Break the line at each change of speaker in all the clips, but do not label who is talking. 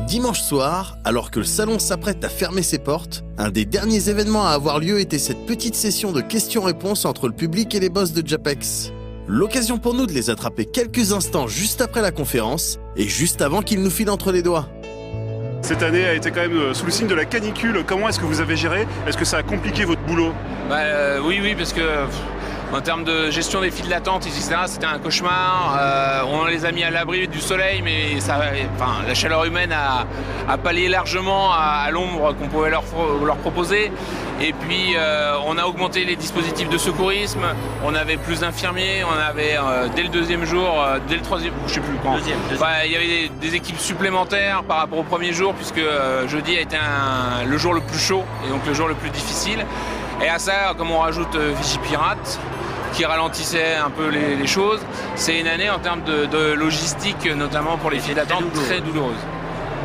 Dimanche soir, alors que le salon s'apprête à fermer ses portes, un des derniers événements à avoir lieu était cette petite session de questions-réponses entre le public et les boss de Japex. L'occasion pour nous de les attraper quelques instants juste après la conférence et juste avant qu'ils nous filent entre les doigts.
Cette année a été quand même sous le signe de la canicule. Comment est-ce que vous avez géré? Est-ce que ça a compliqué votre boulot?
Oui, parce que en termes de gestion des files d'attente, etc., c'était un cauchemar. On les a mis à l'abri du soleil, mais la chaleur humaine a pallié largement à l'ombre qu'on pouvait leur proposer. Et puis, on a augmenté les dispositifs de secourisme. On avait plus d'infirmiers. On avait, dès le deuxième jour, dès le troisième, je ne sais plus quand.
Deuxième.
Il y avait des équipes supplémentaires par rapport au premier jour, puisque jeudi a été le jour le plus chaud et donc le jour le plus difficile. Et à ça, comme on rajoute Vigipirate, qui ralentissait un peu les choses, c'est une année en termes de logistique, notamment pour les files d'attente, très douloureuse.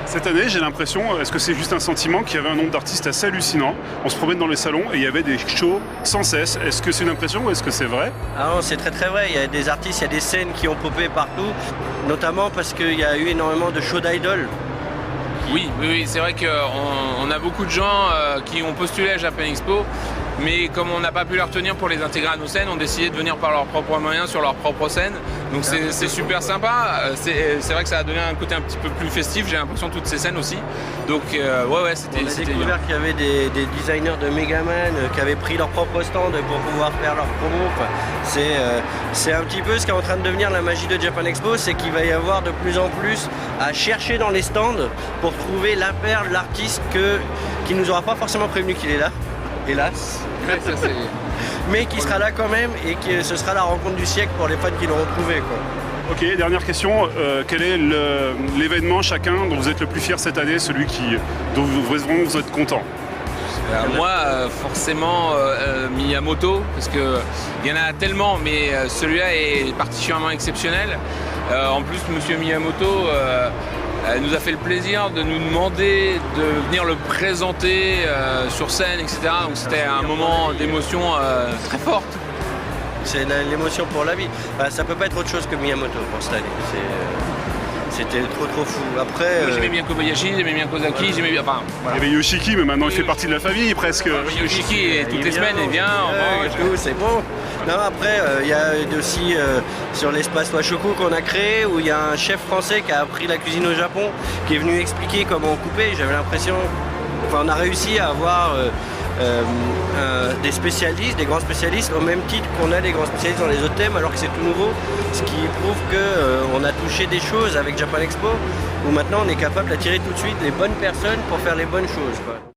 Cette année, j'ai l'impression, est-ce que c'est juste un sentiment, qu'il y avait un nombre d'artistes assez hallucinant? On se promène dans les salons et il y avait des shows sans cesse. Est-ce que c'est une impression ou est-ce que c'est vrai?
Ah non, c'est très très vrai. Il y a des artistes, il y a des scènes qui ont popé partout, notamment parce qu'il y a eu énormément de shows d'idoles.
Oui, c'est vrai qu'on a beaucoup de gens qui ont postulé à Japan Expo, mais comme on n'a pas pu les retenir pour les intégrer à nos scènes, on a décidé de venir par leurs propres moyens sur leurs propres scènes. Donc c'est super sympa. C'est vrai que ça a donné un côté un petit peu plus festif, j'ai l'impression, toutes ces scènes aussi. Donc c'était
On a découvert qu'il y avait des designers de Megaman qui avaient pris leur propre stand pour pouvoir faire leur promo. Enfin, c'est un petit peu ce qui est en train de devenir la magie de Japan Expo, c'est qu'il va y avoir de plus en plus à chercher dans les stands pour trouver la perle, l'artiste qui nous aura pas forcément prévenu qu'il est là, hélas.
Ouais, ça,
mais qui sera là quand même et que ce sera la rencontre du siècle pour les fans qui l'auront trouvé, quoi.
Ok, dernière question. Quel est l'événement chacun dont vous êtes le plus fier cette année, celui dont vous êtes content?
Moi, forcément, Miyamoto, parce qu'il y en a tellement, mais celui-là est particulièrement exceptionnel. En plus, monsieur Miyamoto nous a fait le plaisir de nous demander de venir le présenter sur scène, etc. Donc c'était un moment d'émotion très forte.
C'est l'émotion pour la vie. Ça peut pas être autre chose que Miyamoto pour cette année. C'était trop fou. Après,
j'aimais bien Kobayashi, j'aimais bien Kozaki, j'aimais bien. Voilà.
Il y avait Yoshiki, mais maintenant il fait partie de la famille presque.
Yoshiki, toutes les semaines, il vient, on mange.
C'est bon. Non, après, il y a aussi sur l'espace Washoku qu'on a créé, où il y a un chef français qui a appris la cuisine au Japon, qui est venu expliquer comment couper. J'avais l'impression, on a réussi à avoir des spécialistes, des grands spécialistes, au même titre qu'on a des grands spécialistes dans les autres thèmes, alors que c'est tout nouveau. Ce qui prouve qu'on a touché des choses avec Japan Expo, où maintenant on est capable d'attirer tout de suite les bonnes personnes pour faire les bonnes choses, quoi.